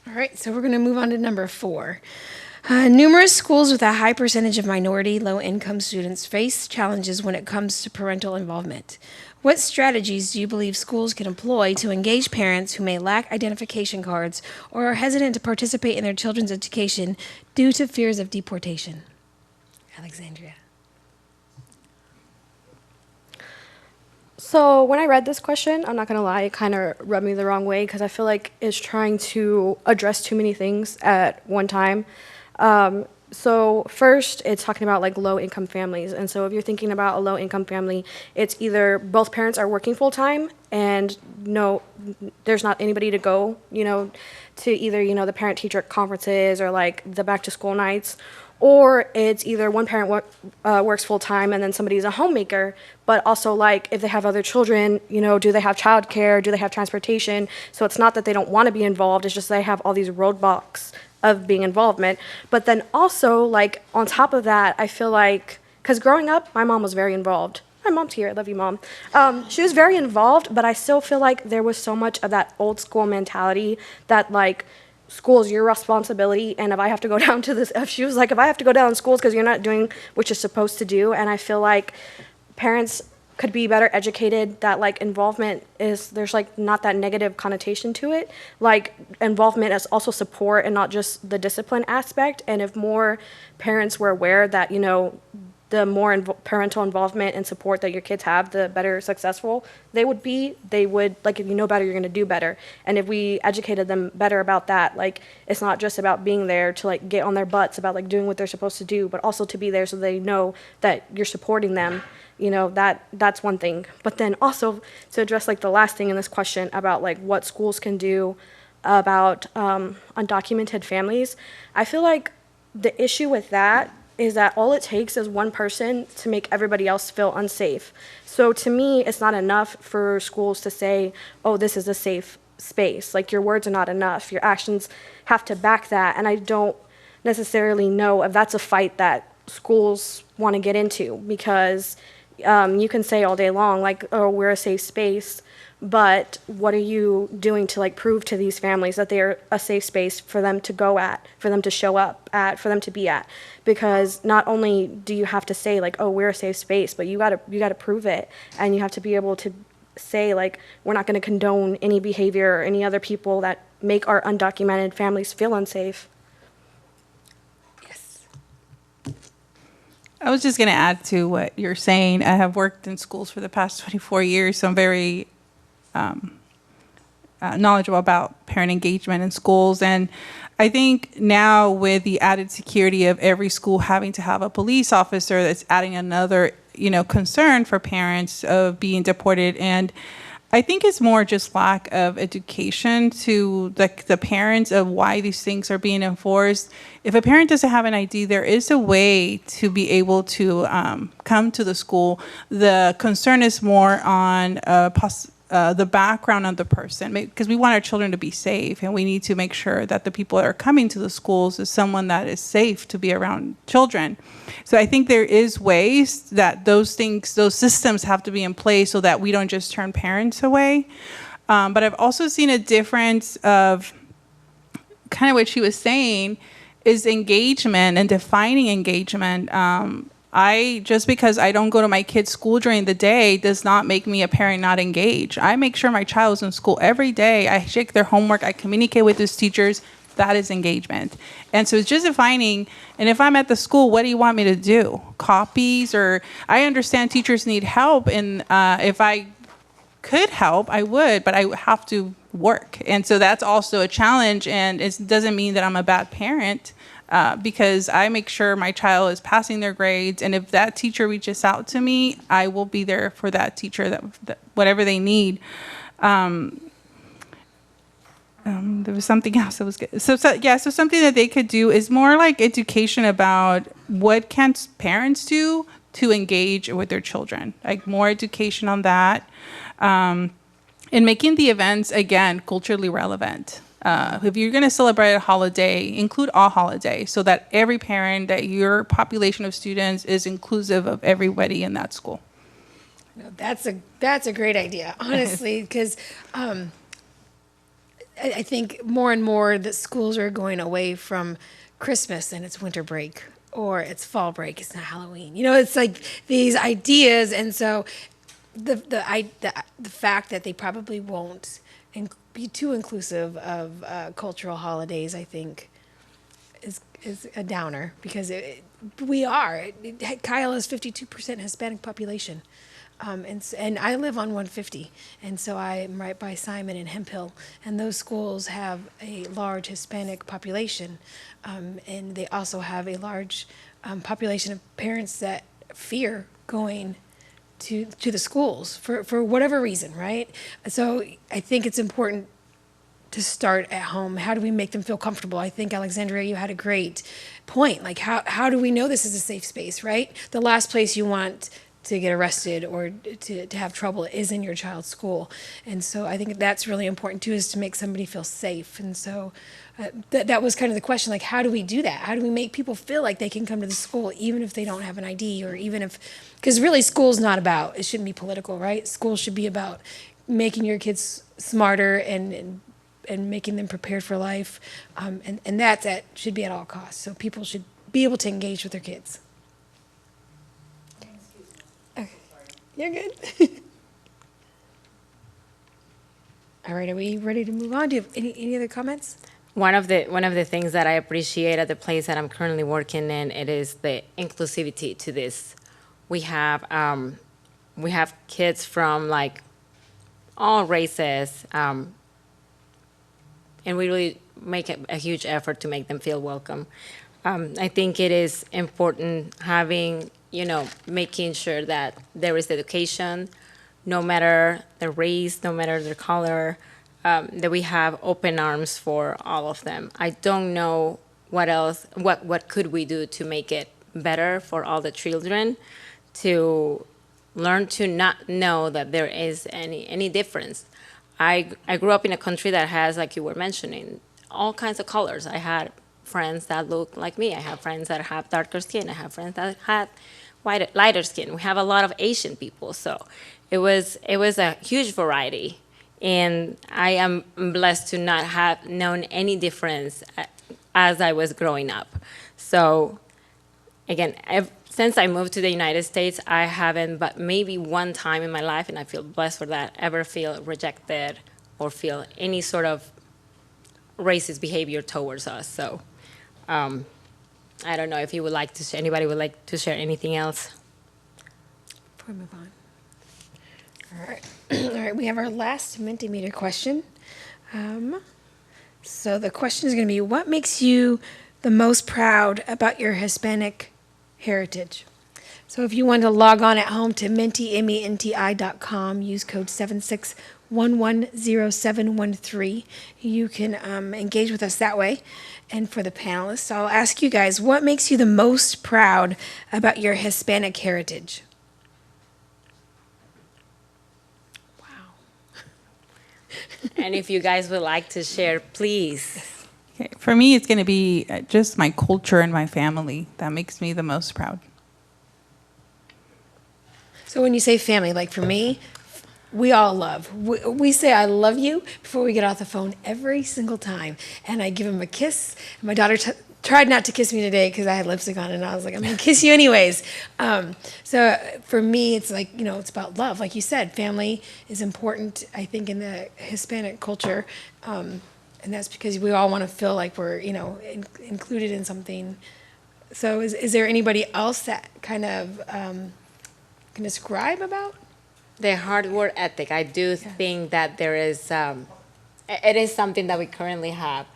All right, so we're going to move on to number 4. Numerous schools with a high percentage of minority, low-income students face challenges when it comes to parental involvement. What strategies do you believe schools can employ to engage parents who may lack identification cards or are hesitant to participate in their children's education due to fears of deportation? Alexandria. So when I read this question, I'm not going to lie, it kind of rubbed me the wrong way because I feel like it's trying to address too many things at one time. So first, it's talking about low-income families. And so if you're thinking about a low-income family, it's either both parents are working full-time and there's not anybody to go, to either, the parent-teacher conferences or the back-to-school nights. Or it's either one parent works full-time and then somebody's a homemaker, but also if they have other children, do they have childcare? Do they have transportation? So it's not that they don't want to be involved, it's just they have all these roadblocks of being involvement. But then also, on top of that, I feel because growing up, my mom was very involved. My mom's here, I love you, Mom. She was very involved, but I still feel like there was so much of that old school mentality that school's your responsibility, and if I have to go down to this, she was if I have to go down to schools because you're not doing what you're supposed to do, and I feel like parents could be better educated that involvement is, there's not that negative connotation to it. Involvement is also support and not just the discipline aspect, and if more parents were aware that, the more parental involvement and support that your kids have, the better successful they would be. They would, if you know better, you're going to do better. And if we educated them better about that, it's not just about being there to, get on their butts about, doing what they're supposed to do, but also to be there so they know that you're supporting them. That's one thing. But then also to address, the last thing in this question about, what schools can do about undocumented families, I feel like the issue with that is that all it takes is one person to make everybody else feel unsafe. So to me, it's not enough for schools to say, oh, this is a safe space. Like, your words are not enough. Your actions have to back that. And I don't necessarily know if that's a fight that schools want to get into, because you can say all day long, like, oh, we're a safe space, but what are you doing to, like, prove to these families that they're a safe space for them to go at, for them to show up at, for them to be at? Because not only do you have to say, like, oh, we're a safe space, but you gotta prove it, and you have to be able to say, like, we're not going to condone any behavior or any other people that make our undocumented families feel unsafe. Yes. I was just going to add to what you're saying. I have worked in schools for the past 24 years, so I'm very knowledgeable about parent engagement in schools. And I think now, with the added security of every school having to have a police officer, that's adding another, concern for parents of being deported. And I think it's more just lack of education to the parents of why these things are being enforced. If a parent doesn't have an ID, there is a way to be able to come to the school. The concern is more on the background of the person, because we want our children to be safe, and we need to make sure that the people that are coming to the schools is someone that is safe to be around children. So I think there is ways that those systems have to be in place so that we don't just turn parents away. But I've also seen a difference of kind of what she was saying is engagement and defining engagement. Just because I don't go to my kid's school during the day does not make me a parent not engaged. I make sure my child is in school every day. I check their homework. I communicate with those teachers. That is engagement. And so it's just defining, and if I'm at the school, what do you want me to do? Copies? Or I understand teachers need help, and if I could help, I would, but I have to work. And so that's also a challenge, and it doesn't mean that I'm a bad parent. Because I make sure my child is passing their grades, and if that teacher reaches out to me, I will be there for that teacher, that whatever they need. There was something else that was good. So something that they could do is more like education about what can parents do to engage with their children, like more education on that, and making the events, again, culturally relevant. If you're going to celebrate a holiday, include all holidays so that every parent, that your population of students is inclusive of everybody in that school. No, that's a great idea, honestly, because I think more and more that schools are going away from Christmas and it's winter break, or it's fall break, it's not Halloween. It's like these ideas, and so the fact that they probably won't be too inclusive of cultural holidays, I think, is a downer, because we are. Kyle is 52% Hispanic population, and I live on 150, and so I'm right by Simon and Hemphill, and those schools have a large Hispanic population, and they also have a large population of parents that fear going to the schools for whatever reason, right? So I think it's important to start at home. How do we make them feel comfortable? I think, Alexandria, you had a great point. Like, how do we know this is a safe space, right? The last place you want to get arrested or to have trouble is in your child's school. And so I think that's really important too, is to make somebody feel safe. And so that was kind of the question, like, how do we do that? How do we make people feel like they can come to the school even if they don't have an ID, or even if, because really school's not about, it shouldn't be political, right? School should be about making your kids smarter and making them prepared for life. And that should be at all costs. So people should be able to engage with their kids. Okay. You're good. All right, are we ready to move on? Do you have any other comments? One of the things that I appreciate at the place that I'm currently working in, it is the inclusivity to this. We have kids from like all races, and we really make a huge effort to make them feel welcome. I think it is important making sure that there is education, no matter their race, no matter their color, that we have open arms for all of them. I don't know what else, what could we do to make it better for all the children to learn to not know that there is any difference. I grew up in a country that has, like you were mentioning, all kinds of colors. I had friends that look like me. I have friends that have darker skin. I have friends that have lighter skin. We have a lot of Asian people, so it was a huge variety, and I am blessed to not have known any difference as I was growing up. So again, since I moved to the United States, I haven't, but maybe one time in my life, and I feel blessed for that, ever feel rejected or feel any sort of racist behavior towards us. So I don't know if you would like to, anybody would like to share anything else? Before we move on. All right. All right, we have our last Mentimeter question. So the question is going to be, what makes you the most proud about your Hispanic heritage? So if you want to log on at home to menti.com, use code 76110713. You can engage with us that way. And for the panelists, I'll ask you guys, what makes you the most proud about your Hispanic heritage? Wow. And if you guys would like to share, please. Okay. For me, it's going to be just my culture and my family. That makes me the most proud. So when you say family, like for me, we all love. We say I love you before we get off the phone every single time. And I give him a kiss. My daughter tried not to kiss me today because I had lipstick on, and I was like, I'm going to kiss you anyways. So for me, it's like, it's about love. Like you said, family is important, I think, in the Hispanic culture. And that's because we all want to feel like we're, included in something. So is there anybody else that kind of can describe about? The hard work ethic. I do think that there is, it is something that we currently have.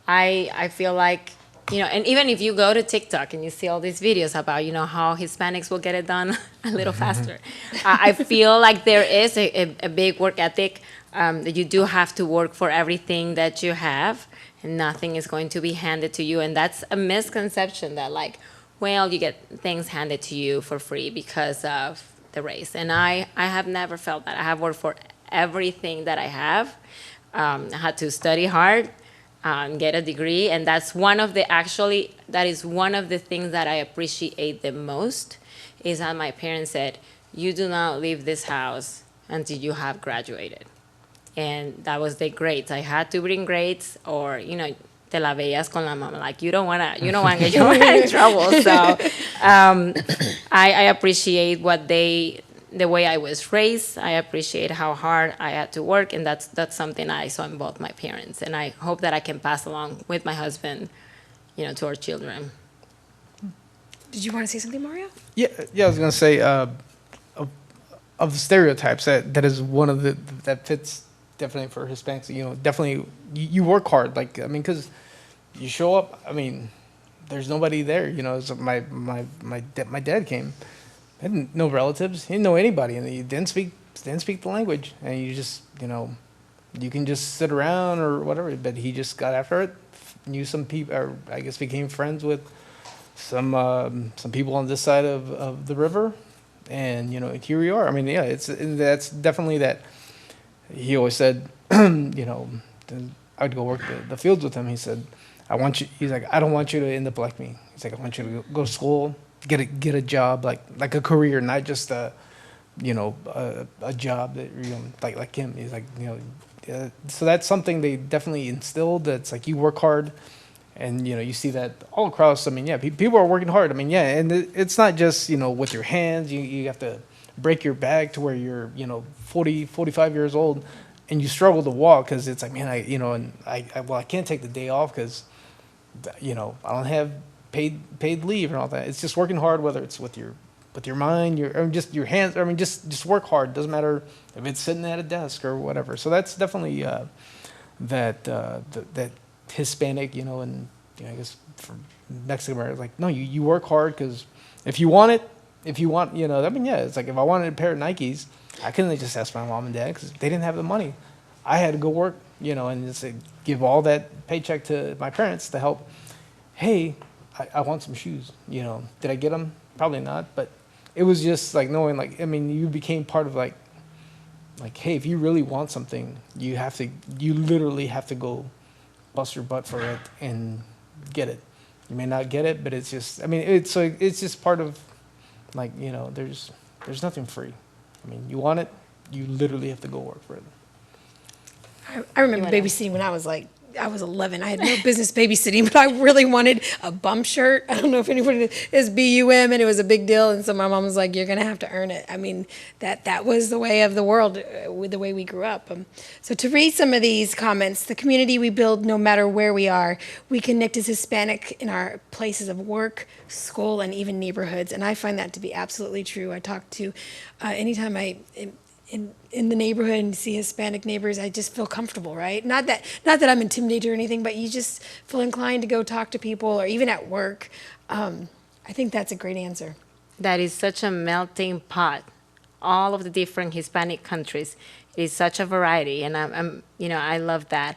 I feel like, and even if you go to TikTok and you see all these videos about, how Hispanics will get it done a little faster, I feel like there is a big work ethic, that you do have to work for everything that you have, and nothing is going to be handed to you. And that's a misconception that, like, well, you get things handed to you for free because of the race. And I have never felt that. I have worked for everything that I have. I had to study hard, get a degree, and that's one of the things that I appreciate the most, is that my parents said, you do not leave this house until you have graduated. And that was the grades. I had to bring grades, or, te la veías con la mama, like, you don't want to get your in trouble. So I appreciate the way I was raised. I appreciate how hard I had to work, and that's something I saw in both my parents, and I hope that I can pass along with my husband, to our children. Did you want to say something, Mario? Yeah. I was gonna say, of the stereotypes, that is one of that fits definitely for Hispanics. Definitely you work hard. Like, because you show up. There's nobody there. So my dad came. He had no relatives. He didn't know anybody, and he didn't speak the language. And you just, you can just sit around or whatever. But he just got after it. Knew some people, or I guess became friends with some people on this side of the river, and here we are. That's definitely that. He always said, I'd go work the fields with him. He said, he's like, I don't want you to end up like me. He's like, I want you to go to school, get a job, like a career, not just a job that, like him. He's like, so that's something they definitely instilled. That's like, you work hard, and, you see that all across. People are working hard. And it's not just, with your hands. You have to break your back to where you're 40, 45 years old, and you struggle to walk, because it's like, man, I can't take the day off because I don't have paid leave and all that. It's just working hard, whether it's with your mind, just your hands. Just work hard. Doesn't matter if it's sitting at a desk or whatever. So that's definitely that Hispanic, and I guess for Mexican Americans, like, no, you work hard, because if you want it. If you want, it's like, if I wanted a pair of Nikes, I couldn't just ask my mom and dad, because they didn't have the money. I had to go work, and just give all that paycheck to my parents to help, hey, I want some shoes. Did I get them? Probably not. But it was just like knowing, like, I mean, you became part of like, hey, if you really want something, you literally have to go bust your butt for it and get it. You may not get it, but it's just, I mean, it's just part of, like, there's nothing free. I mean, you want it, you literally have to go work for it. I remember babysitting when I was 11. I had no business babysitting, but I really wanted a bum shirt. I don't know if anybody is BUM, and it was a big deal. And so my mom was like, "You're gonna have to earn it." I mean, that was the way of the world, with the way we grew up. So to read some of these comments, the community we build, no matter where we are, we connect as Hispanic in our places of work, school, and even neighborhoods. And I find that to be absolutely true. I talk to anytime in the neighborhood and see Hispanic neighbors, I just feel comfortable, right? Not that I'm intimidated or anything, but you just feel inclined to go talk to people, or even at work. I think that's a great answer. That is such a melting pot. All of the different Hispanic countries. It is such a variety, and I love that.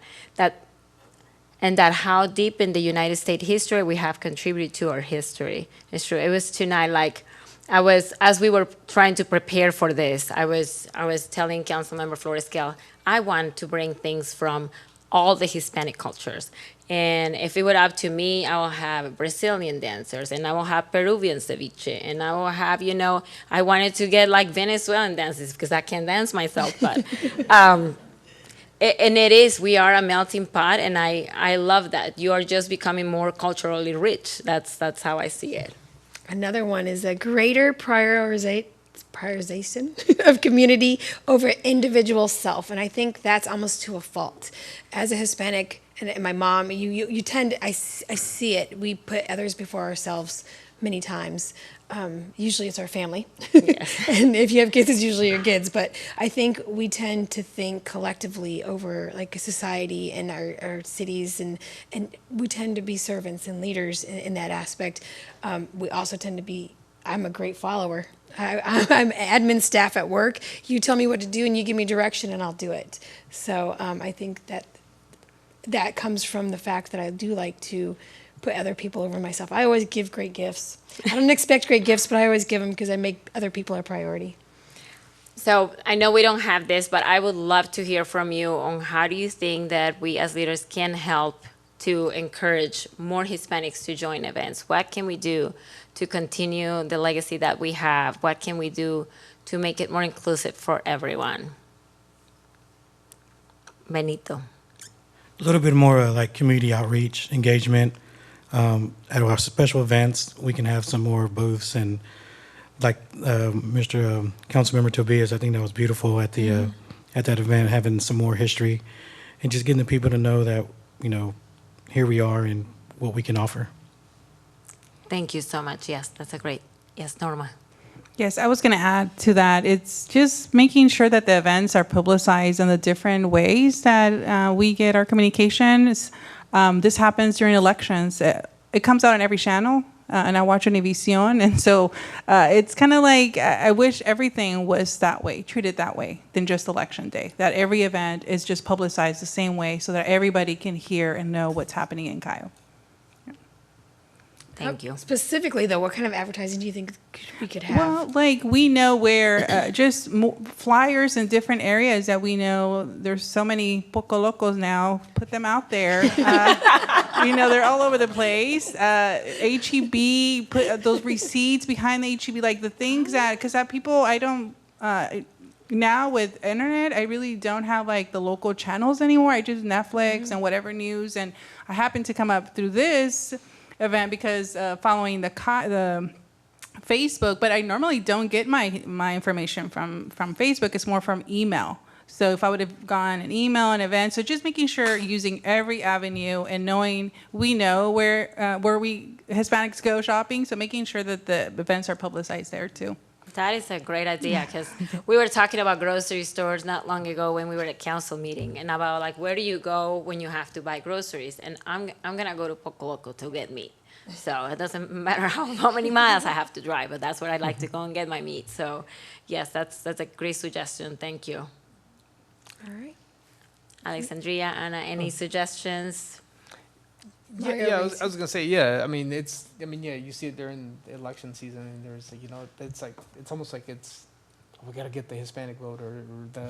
And that how deep in the United States history we have contributed to our history. It's true. It was tonight, like, as we were trying to prepare for this, I was telling Councilmember Florescal, I want to bring things from all the Hispanic cultures. And if it were up to me, I will have Brazilian dancers, and I will have Peruvian ceviche, and I will have, I wanted to get like Venezuelan dances because I can't dance myself, but we are a melting pot, and I love that. You are just becoming more culturally rich. That's how I see it. Another one is a greater prioritization of community over individual self. And I think that's almost to a fault. As a Hispanic, and my mom, you tend to, I see it, we put others before ourselves many times. Usually it's our family. Yes. And if you have kids, it's usually your kids. But I think we tend to think collectively over like a society and our cities, and we tend to be servants and leaders in that aspect. We also tend to be, I'm a great follower. I'm admin staff at work. You tell me what to do and you give me direction and I'll do it. So I think that comes from the fact that I do like to put other people over myself. I always give great gifts. I don't expect great gifts, but I always give them because I make other people a priority. So I know we don't have this, but I would love to hear from you on how do you think that we as leaders can help to encourage more Hispanics to join events? What can we do to continue the legacy that we have? What can we do to make it more inclusive for everyone? Benito. A little bit more like community outreach, engagement. At our special events, we can have some more booths, and like Mr. Councilmember Tobias, I think that was beautiful at the at that event, having some more history and just getting the people to know that, here we are and what we can offer. Thank you so much. Yes, that's a great. Yes, Norma. Yes, I was going to add to that. It's just making sure that the events are publicized in the different ways that we get our communications. This happens during elections. It comes out on every channel, and I watch Univision, and so it's kind of like I wish everything was that way, treated that way, than just election day. That every event is just publicized the same way, so that everybody can hear and know what's happening in Cayo. Thank you. Specifically, though, what kind of advertising do you think we could have? Well, like we know where just flyers in different areas that we know there's so many Poco Locos now. Put them out there. They're all over the place. HEB, put those receipts behind the HEB, like the things because people, I don't, now with internet, I really don't have like the local channels anymore. I just Netflix and whatever news. And I happen to come up through this event because following the Facebook, but I normally don't get my information from Facebook. It's more from email. So if I would have gone an email, an event, so just making sure using every avenue and knowing we know where we Hispanics go shopping. So making sure that the events are publicized there too. That is a great idea because we were talking about grocery stores not long ago when we were at council meeting and about like where do you go when you have to buy groceries, and I'm gonna go to Poco Loco to get meat. So it doesn't matter how many miles I have to drive, but that's where I'd like to go and get my meat. So yes, that's a great suggestion. Thank you. All right. Alexandria, Anna, any suggestions? Mario Yeah, I race. was gonna say, yeah. I mean, yeah, you see it during the election season, and there's, it's like, it's almost like we got to get the Hispanic vote or the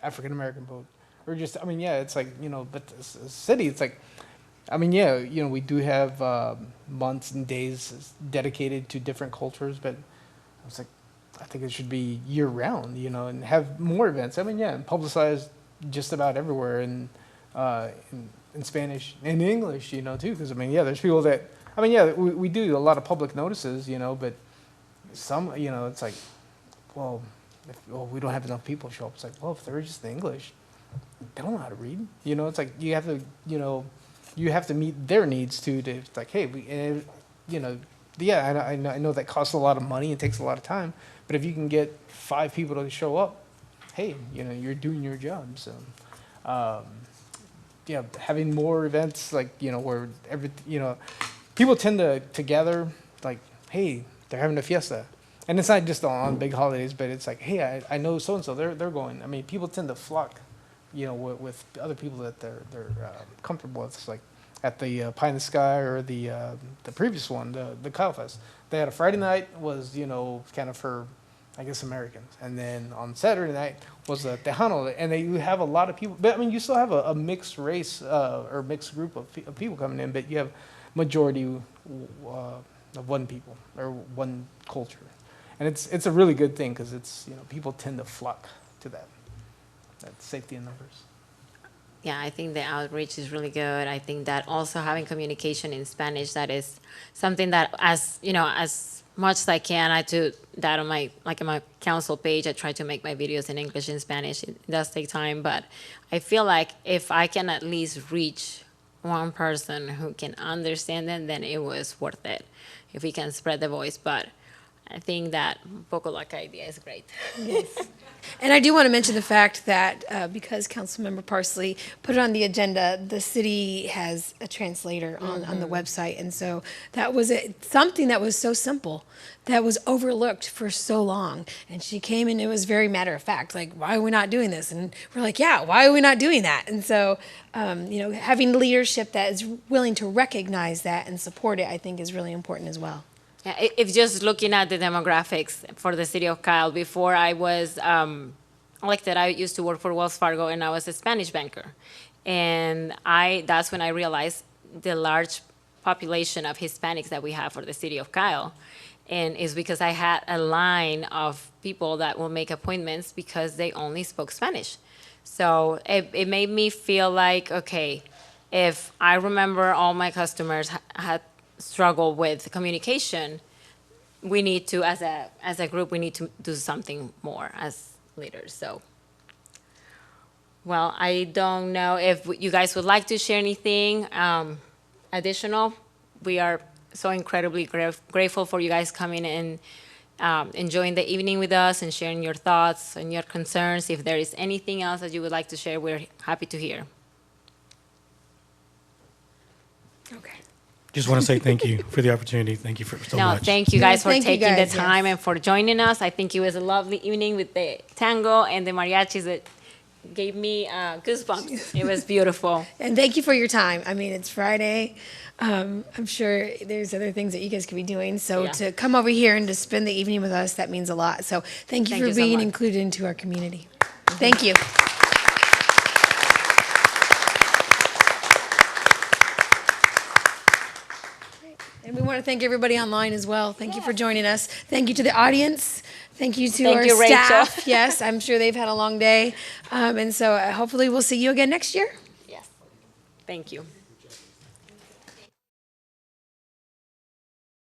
African American vote, or just, I mean, yeah, it's like, but the city, it's like, I mean, yeah, we do have months and days dedicated to different cultures, but I was like, I think it should be year round, and have more events. I mean, yeah, and publicized just about everywhere, and in Spanish and English, too. Because I mean, yeah, there's people that, I mean, yeah, we do a lot of public notices, but some, it's like, well, we don't have enough people show up. It's like, well, if they're just in English, they don't know how to read. It's like you have to meet their needs too. To, it's like, hey, yeah, I know that costs a lot of money and takes a lot of time, but if you can get 5 people to show up, hey, you're doing your job. So, yeah, having more events like, where people tend to gather, like, hey, they're having a fiesta. And it's not just on big holidays, but it's like, hey, I know so-and-so, they're going. I mean, people tend to flock, with other people that they're comfortable with. It's like at the Pie in the Sky or the previous one, the Kyle Fest. They had a Friday night was, kind of for, I guess, Americans. And then on Saturday night was the Tejano. And you have a lot of people. But, I mean, you still have a mixed race or mixed group of people coming in, but you have majority of one people or one culture. And it's a really good thing because it's, people tend to flock to that safety in numbers. Yeah, I think the outreach is really good. I think that also having communication in Spanish, that is something that as much as I can, I do that on my council page. I try to make my videos in English and Spanish. It does take time, but I feel like if I can at least reach one person who can understand it, then it was worth it. If we can spread the voice, but I think that Poco Loca idea is great. Yes. And I do want to mention the fact that because Councilmember Parsley put it on the agenda, the city has a translator on the website. And so that was something that was so simple that was overlooked for so long. And she came and it was very matter of fact, like, why are we not doing this? And we're like, yeah, why are we not doing that? And so, having leadership that is willing to recognize that and support it, I think is really important as well. Yeah, if just looking at the demographics for the city of Kyle, before I was elected, I used to work for Wells Fargo, and I was a Spanish banker. And that's when I realized the large population of Hispanics that we have for the city of Kyle. And it's because I had a line of people that will make appointments because they only spoke Spanish. So it made me feel like, okay, if I remember all my customers had struggle with communication, we need to, as a group, we need to do something more as leaders. So, well, I don't know if you guys would like to share anything additional. We are so incredibly grateful for you guys coming and enjoying the evening with us and sharing your thoughts and your concerns. If there is anything else that you would like to share, we're happy to hear. Okay. Just want to say thank you for the opportunity. Thank you for so much. Thank you guys for thank you taking guys, the time yes. and for joining us. I think it was a lovely evening with the tango and the mariachis that gave me goosebumps. It was beautiful. And thank you for your time. I mean, it's Friday. I'm sure there's other things that you guys could be doing. So Yeah. to come over here and to spend the evening with us, that means a lot. So thank you Thank for you so being much. included into our community. Thank you. And we want to thank everybody online as well. Thank you for joining us. Thank you to the audience. Thank you to Thank our you, Rachel. staff. Yes, I'm sure they've had a long day. And so hopefully we'll see you again next year. Yes. Thank you.